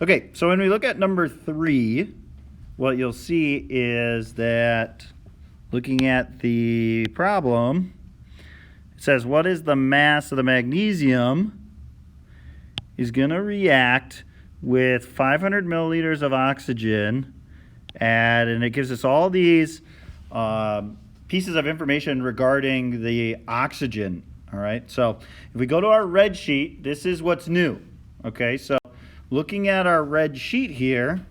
Okay, so when we look at number 3, what you'll see is that looking at the problem, it says what is the mass of the magnesium is going to react with 500 milliliters of oxygen, and it gives us all these pieces of information regarding the oxygen. All right, so if we go to our red sheet, this is what's new. Okay, so looking at our red sheet here,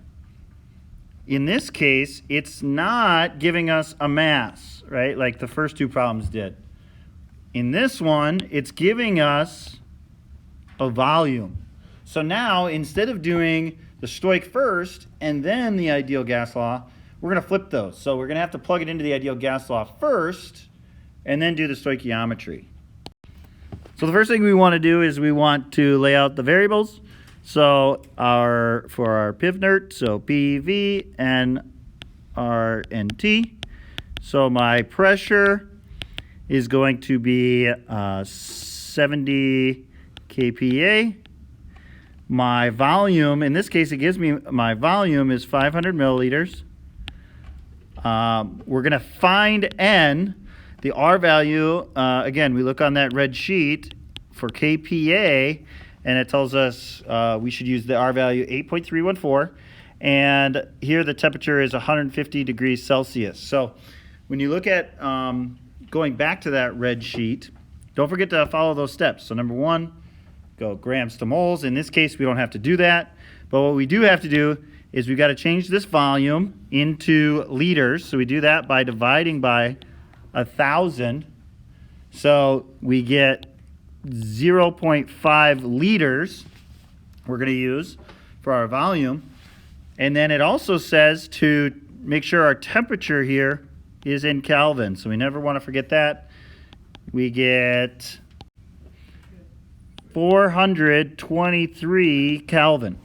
in this case, it's not giving us a mass, right, like the first two problems did. In this one, it's giving us a volume. So now, instead of doing the Stoich first and then the ideal gas law, we're going to flip those. So we're going to have to plug it into the ideal gas law first and then do the stoichiometry. So the first thing we want to do is we want to lay out the variables. So for our PivNert, so PV, N, R, and T. So my pressure is going to be 70 kPa. My volume, in this case, it gives me my volume is 500 milliliters. We're going to find N. The R value, again, we look on that red sheet for kPa, and it tells us we should use the R value 8.314. And here the temperature is 150 degrees Celsius. So when you look at going back to that red sheet, don't forget to follow those steps. So number 1, go grams to moles. In this case, we don't have to do that. But what we do have to do is we've got to change this volume into liters. So we do that by dividing by 1,000. So we get 0.5 liters we're going to use for our volume. And then it also says to make sure our temperature here is in Kelvin. So we never want to forget that. We get 423 Kelvin.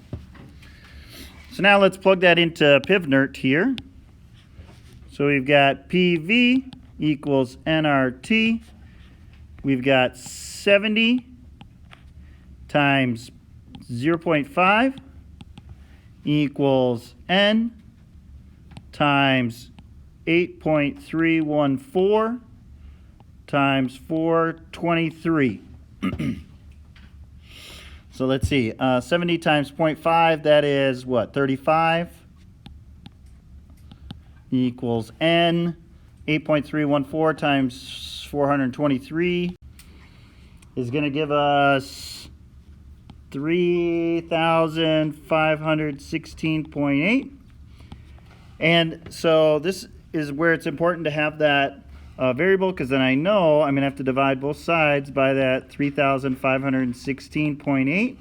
So now let's plug that into PivNert here. So we've got PV equals nRT. We've got 70 times 0.5 equals N times 8.314 times 423. So let's see, 70 times 0.5, that is what, 35 equals N. 8.314 times 423 is going to give us 3,516.8. And so this is where it's important to have that variable, because then I know I'm going to have to divide both sides by that 3,516.8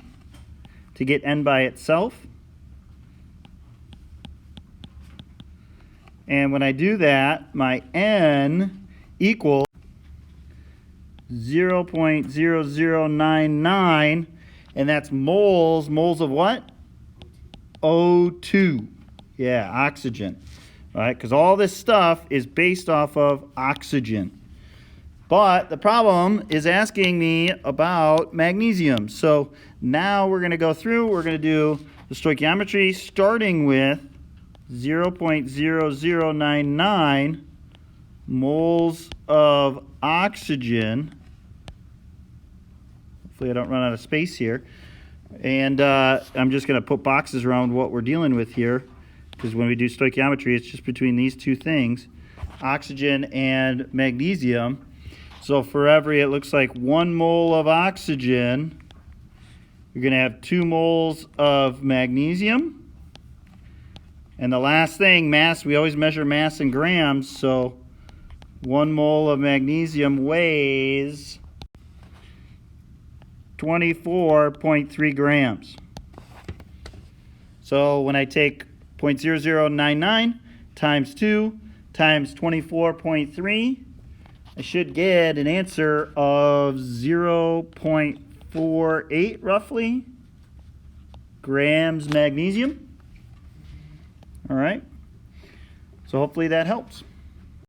to get N by itself. And when I do that, my N equals 0.0099, and that's moles. Moles of what? O2. Yeah, oxygen. All right, because all this stuff is based off of oxygen. But the problem is asking me about magnesium. So now we're going to go through, we're going to do the stoichiometry starting with 0.0099 moles of oxygen. Hopefully I don't run out of space here. And I'm just going to put boxes around what we're dealing with here, because when we do stoichiometry, it's just between these two things, oxygen and magnesium. So for every, it looks like 1 mole of oxygen, you're going to have 2 moles of magnesium. And the last thing, mass, we always measure mass in grams, so 1 mole of magnesium weighs 24.3 grams. So when I take 0.0099 times 2 times 24.3, I should get an answer of 0.48 roughly grams magnesium. All right, so hopefully that helps.